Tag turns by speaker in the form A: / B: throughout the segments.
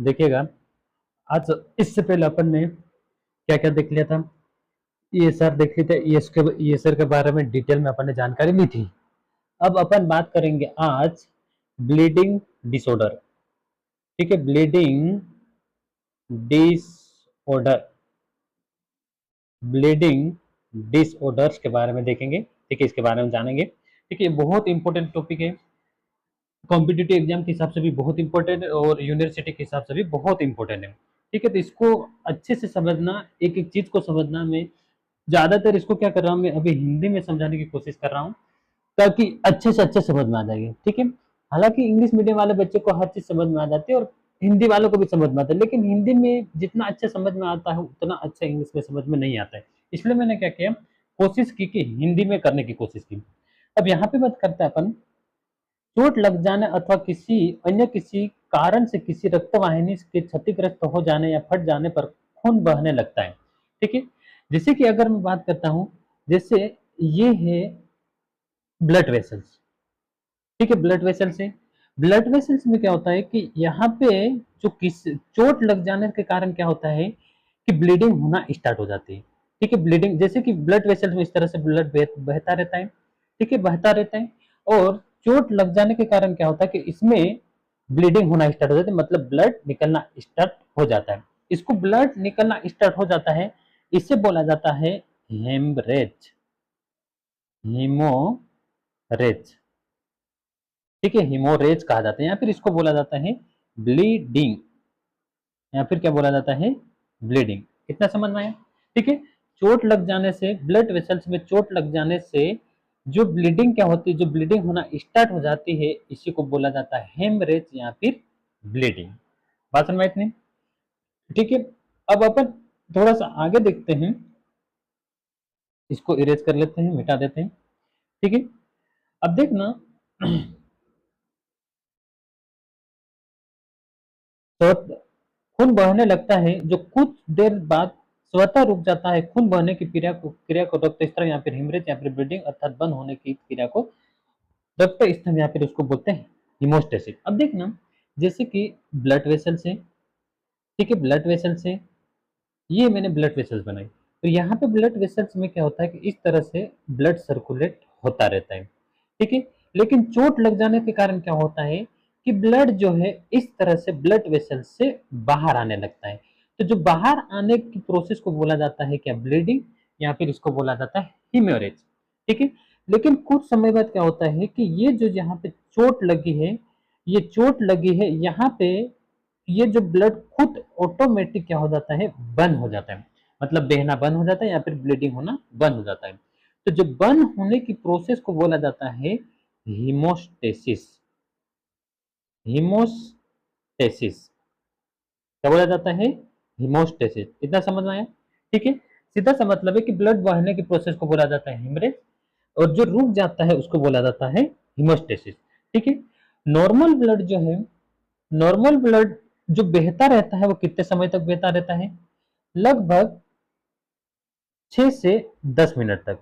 A: देखिएगा, आज इससे पहले अपन ने क्या क्या देख लिया था। ईएसआर देख ली थी। ईएसआर के बारे में डिटेल में अपन ने जानकारी ली थी। अब अपन बात करेंगे आज ब्लीडिंग डिसऑर्डर। ठीक है, ब्लीडिंग डिसऑर्डर, ब्लीडिंग डिसऑर्डर्स के बारे में देखेंगे। ठीक है, इसके बारे में जानेंगे। ठीक है, बहुत इंपॉर्टेंट टॉपिक है। कॉम्पिटिटिव एग्जाम के हिसाब से भी बहुत इंपॉर्टेंट है और यूनिवर्सिटी के हिसाब से भी बहुत इंपॉर्टेंट है। ठीक है, तो इसको अच्छे से समझना, एक एक चीज को समझना। मैं ज्यादातर इसको क्या कर रहा हूँ, मैं अभी हिंदी में समझाने की कोशिश कर रहा हूँ ताकि अच्छे से अच्छे समझ में आ जाएगी। ठीक है, हालांकि इंग्लिश मीडियम वाले बच्चे को हर चीज समझ में आ जाती है और हिंदी वालों को भी समझ में आता है, लेकिन हिंदी में जितना अच्छा समझ में आता है उतना अच्छा इंग्लिश में समझ में नहीं आता है। इसलिए मैंने क्या किया, कोशिश की कि हिंदी में करने की कोशिश की। अब यहाँ पे बात करते हैं अपन, चोट लग जाने अथवा किसी कारण से किसी रक्तवाहिनी के क्षतिग्रस्त हो जाने या फट जाने पर खून बहने लगता है। ठीक है, जैसे कि अगर मैं बात करता हूं, जैसे ये है ब्लड वेसल्स। ठीक है, ब्लड वेसल्स में क्या होता है कि यहाँ पे जो किस चोट लग जाने के कारण क्या होता है कि ब्लीडिंग होना स्टार्ट हो जाती है। ठीक है, ब्लीडिंग जैसे कि ब्लड वेसल्स में इस तरह से ब्लड बहता रहता है। ठीक है, बहता रहता है। और चोट लग जाने के कारण क्या होता है कि इसमें ब्लीडिंग होना स्टार्ट हो जाती है, मतलब ब्लड निकलना स्टार्ट हो जाता है। इसको ब्लड निकलना स्टार्ट हो जाता है, इसे बोला जाता है हेमरेज, हीमोरेज। ठीक है, हीमोरेज कहा जाता है, या फिर इसको बोला जाता है ब्लीडिंग, या फिर क्या बोला जाता है, ब्लीडिंग। कितना समझ में आया? ठीक है, चोट लग जाने से, ब्लड वेसल्स में चोट लग जाने से जो ब्लीडिंग क्या होती है, जो ब्लीडिंग होना स्टार्ट हो जाती है, इसी को बोला जाता है हेमरेज या फिर ब्लीडिंग। बात समझ में इतनी? ठीक है, अब अपन थोड़ा सा आगे देखते हैं, इसको इरेज कर लेते हैं, मिटा देते हैं। ठीक है, अब देखना, खून बहने लगता है जो कुछ देर बाद स्वतः रुक जाता है। खून बहने की क्रिया को रक्तस्राव या फिर हेमरेज या फिर ब्लीडिंग अर्थात बंद होने की क्रिया को रक्तस्राव या फिर उसको बोलते हैं हिमोस्टेसिस। अब देखना, जैसे कि ब्लड वेसल से, ठीक है, ब्लड वेसल से ये मैंने ब्लड वेसल्स बनाई, तो यहाँ पे ब्लड वेसल्स में क्या होता है कि इस तरह से ब्लड सर्कुलेट होता रहता है। ठीक है, लेकिन चोट लग जाने के कारण क्या होता है कि ब्लड जो है इस तरह से ब्लड वेसल्स से बाहर आने लगता है। तो जो बाहर आने की प्रोसेस को बोला जाता है क्या, ब्लीडिंग, या फिर इसको बोला जाता है हीमोरेज। ठीक है, लेकिन कुछ समय बाद क्या होता है कि ये जो यहाँ पे चोट लगी है, ये चोट लगी है यहाँ पे, ये जो ब्लड खुद ऑटोमेटिक क्या हो जाता है, बंद हो जाता है, मतलब बहना बंद हो जाता है या फिर ब्लीडिंग होना बंद हो जाता है। तो जो बंद होने की प्रोसेस को बोला जाता है हीमोस्टेसिस, हीमोस्टेसिस क्या बोला जाता है, हीमोस्टेसिस। इतना समझ में आया? ठीक है, सीधा सा मतलब है कि ब्लड बहने की प्रोसेस को बोला जाता है हेमरेज, और जो रुक जाता है उसको बोला जाता है हीमोस्टेसिस। ठीक है, नॉर्मल ब्लड जो है, नॉर्मल ब्लड जो बहता रहता है वो कितने समय तक बहता रहता है, लगभग 6 से 10 मिनट तक।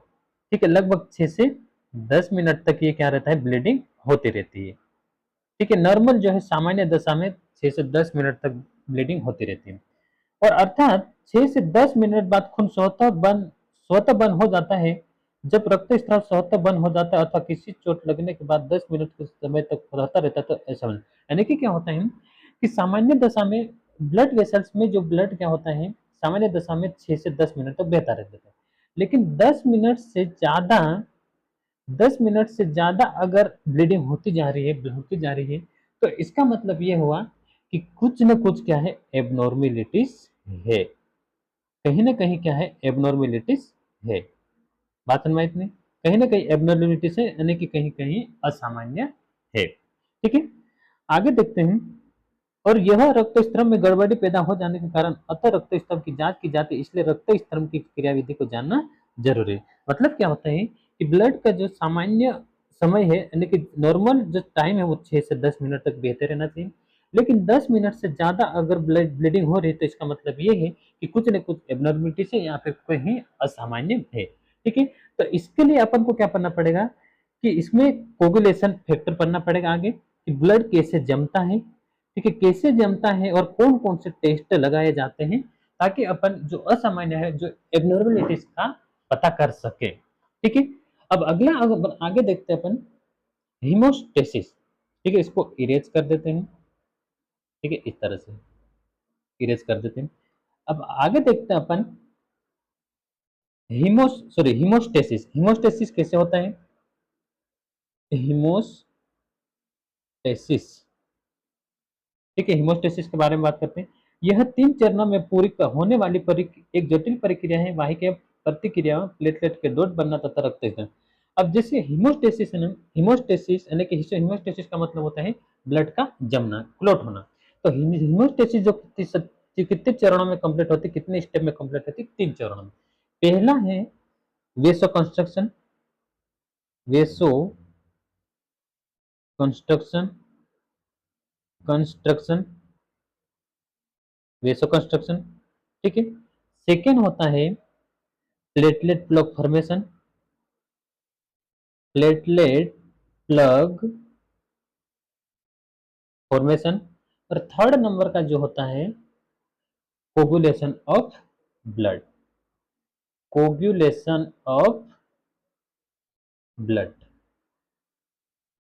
A: ठीक है, लगभग 6 से 10 मिनट तक ये क्या रहता है, ब्लीडिंग होती रहती है। ठीक है, नॉर्मल जो है सामान्य दशा में 6 से 10 मिनट तक ब्लीडिंग होती रहती है। और अर्थात 6 से 10 मिनट बाद खून स्वतः बंद हो जाता है। जब रक्तस्राव स्वतः बंद हो जाता है अथवा किसी चोट लगने के बाद 10 मिनट के समय तक रहता रहता है, तो ऐसा यानी कि क्या होता है कि सामान्य दशा में ब्लड वेसल्स में जो ब्लड क्या होता है, सामान्य दशा में 6 से 10 मिनट तक बहता रहता है। लेकिन 10 मिनट से ज्यादा अगर ब्लीडिंग होती जा रही है, तो इसका मतलब ये हुआ कि कुछ न कुछ क्या है, एबनॉर्मेलिटीज है, कहीं ना कहीं क्या है, एबनॉर्मेलिटीज है। बात समझ में इतनी? कहीं ना कहीं एबनॉर्मेलिटीज है, यानी कि कहीं कहीं असामान्य है। ठीक है, आगे देखते हैं। और यह रक्तस्राव में गड़बड़ी पैदा हो जाने के कारण अतः रक्तस्राव की जांच की जाती है, इसलिए रक्तस्राव की क्रियाविधि को जानना जरूरी है। मतलब क्या होता है कि ब्लड का जो सामान्य समय है, यानी कि नॉर्मल जो टाइम है वो 6 से 10 मिनट तक बहते रहना चाहिए, लेकिन 10 मिनट से ज्यादा अगर ब्लीडिंग हो रही है तो इसका मतलब ये है कि कुछ न कुछ एबनॉर्मलिटी से या फिर कहीं असामान्य है। ठीक है, तो इसके लिए अपन को क्या करना पड़ेगा कि इसमें कोगुलेशन फैक्टर पढ़ना पड़ेगा आगे, कि ब्लड कैसे जमता है। ठीक है, कैसे जमता है और कौन कौन से टेस्ट लगाए जाते हैं ताकि अपन जो असामान्य है, जो एबनॉर्मलिटीज का पता कर सके। ठीक है, अब अगला आगे देखते हैं अपन हीमोस्टेसिस। ठीक है, इसको इरेज कर देते हैं। ठीक है, इस तरह से इरेज कर देते हैं। अब आगे देखते हैं अपन हीमोस्टेसिस। हीमोस्टेसिस कैसे होता है? हीमोस्टेसिस, ठीक है, हीमोस्टेसिस के बारे में बात करते हैं। यह 3 चरणों में पूरी होने वाली एक जटिल प्रक्रिया है। वाहिका प्रतिक्रिया, प्लेटलेट के डॉट बनना तथा रक्त स्तर। अब जैसे हीमोस्टेसिस है ना, हीमोस्टेसिस यानी कि हीमोस्टेसिस का मतलब होता है ब्लड का जमना, क्लॉट होना। तो हीमोस्टेसिस जो कितने चरणों में कंप्लीट होती है, कितने स्टेप में कंप्लीट होती है? 3 चरणों में। पहला है वेसो कंस्ट्रक्शन, वेसो कंस्ट्रक्शन कंस्ट्रक्शन वेसो कंस्ट्रक्शन। ठीक है, सेकेंड होता है platelet plug formation, platelet plug formation. और थर्ड नंबर का जो होता है coagulation of blood, coagulation of blood,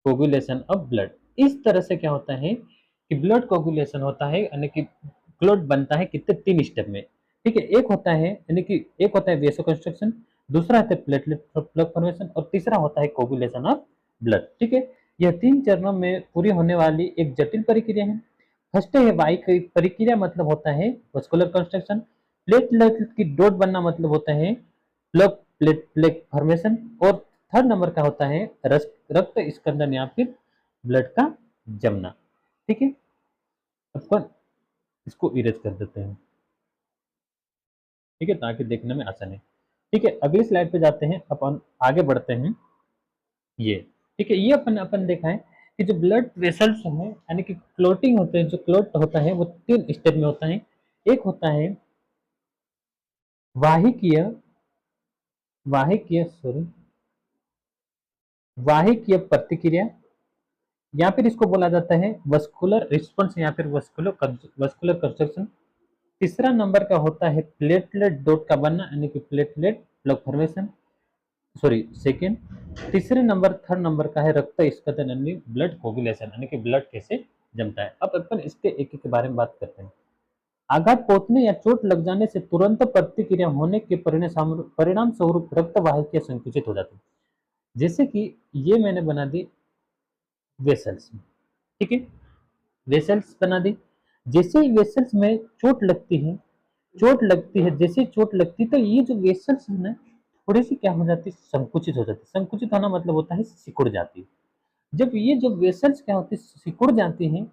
A: coagulation of blood. इस तरह से क्या होता है कि ब्लड कोगुलेशन होता है, यानी कि क्लॉट बनता है कितने? 3 स्टेप में। ठीक है, एक होता है यानी कि एक होता है वेसो कंस्ट्रक्शन, दूसरा होता है प्लेटलेट प्लग फॉर्मेशन और तीसरा होता है कोगुलेशन ऑफ ब्लड। ठीक है, यह 3 चरणों में पूरी होने वाली एक जटिल प्रक्रिया है। फर्स्ट है वाई प्रक्रिया, मतलब होता है वस्कुलर कंस्ट्रक्शन। प्लेटलेट की डॉट बनना मतलब होता है प्लग प्लेट फॉर्मेशन। और थर्ड नंबर का होता है रक्त स्कंदन या फिर ब्लड का जमना। ठीक है, अपन इसको इरेज कर देते हैं। ठीक है, ताकि देखने में आसान है। ठीक है, अगली स्लाइड पे जाते हैं, अपन आगे बढ़ते हैं। ये ठीक है, ये अपन अपन देखा है कि जो ब्लड वेसल्स हैं यानी कि क्लोटिंग होते हैं, जो क्लोट होता है वो 3 स्टेप में होता है। एक होता है वाहिकीय वाहिकीय सॉरी वाहिकीय प्रतिक्रिया, या फिर इसको बोला जाता है वस्कुलर रिस्पॉन्स या फिर वस्कुलर कंस्ट्रक्शन। तीसरा नंबर का होता है प्लेटलेट डॉट का बनना यानी कि platelet plug formation, sorry second. तीसरे नंबर थर्ड नंबर का है रक्त स्कंदन यानी ब्लड कोगुलेशन, यानी कि ब्लड कैसे जमता है। अब अपन इसके एक एक के बारे में बात करते हैं। आघात पहुंचने या चोट लग जाने से तुरंत प्रतिक्रिया होने के परिणाम स्वरूप रक्त वाहिका संकुचित हो जाती है। जैसे कि ये मैंने बना दी वेसल्स, ठीक है, वेसल्स बना दी। जैसे ही वेसल्स में चोट लगती है, जैसे ही चोट लगती है तो ये जो वेसल्स है ना, थोड़ी सी क्या हो जाती है? संकुचित हो जाती है। संकुचित होना मतलब होता है सिकुड़ जाती है। जब ये जो वेसल्स क्या होती है, सिकुड़ जाती हैं,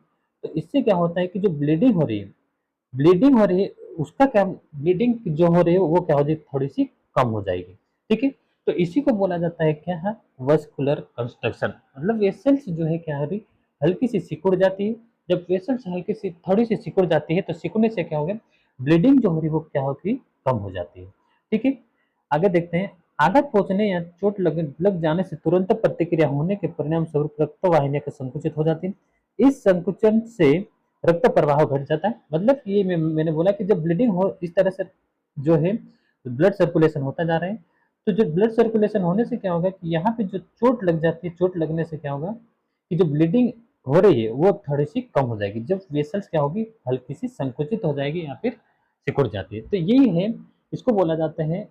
A: तो इससे क्या होता है कि जो ब्लीडिंग हो रही है उसका क्या, ब्लीडिंग जो हो रही है वो क्या हो जाएगी? थोड़ी सी कम हो जाएगी। ठीक है, तो इसी को बोला जाता है क्या है? Vascular construction. मतलब वेसल्स जो है क्या हो रही, हल्की सी सिकुड़ जाती है। जब वेसल्स हल्की सी थोड़ी सी सिकुड़ जाती है तो सिकुड़ने से क्या होगा? ब्लीडिंग जो हो रही है वो क्या होती है? कम हो जाती है। ठीक है, आगे देखते हैं। आघात पहुंचने या चोट लग जाने से तुरंत प्रतिक्रिया होने के परिणाम स्वरूप रक्त वाहिनियां संकुचित हो जाती है। इस संकुचन से रक्त प्रवाह घट जाता है। मतलब ये मैंने बोला कि जब ब्लीडिंग हो इस तरह से जो है ब्लड सर्कुलेशन होता जा रहा है, तो जो ब्लड सर्कुलेशन होने से क्या होगा कि यहाँ पे जो चोट लग जाती है, चोट लगने से क्या होगा कि जो ब्लीडिंग हो रही है वो थोड़ी सी कम हो जाएगी। जब वेसल्स क्या होगी? हल्की सी संकुचित हो जाएगी या फिर सिकुड़ जाती है। तो यही है, इसको बोला जाता है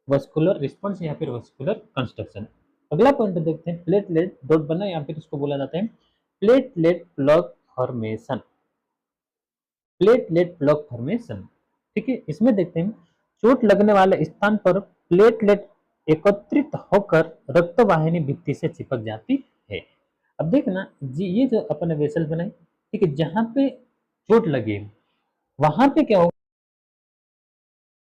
A: वस्कुलर रिस्पॉन्स या फिर वस्कुलर कंस्ट्रक्शन। अगला पॉइंट देखते हैं प्लेटलेट डॉट बनना या फिर इसको बोला जाता है platelet plug formation. Platelet plug formation, ठीक है, इसमें देखते हैं चोट लगने वाले स्थान पर प्लेटलेट एकत्रित होकर रक्त वाहिनी भित्ति से चिपक जाती है। अब देखना जी, ये जो अपन ने वेसल बनाई, ठीक है, जहां पे चोट लगी वहां पे क्या होगा?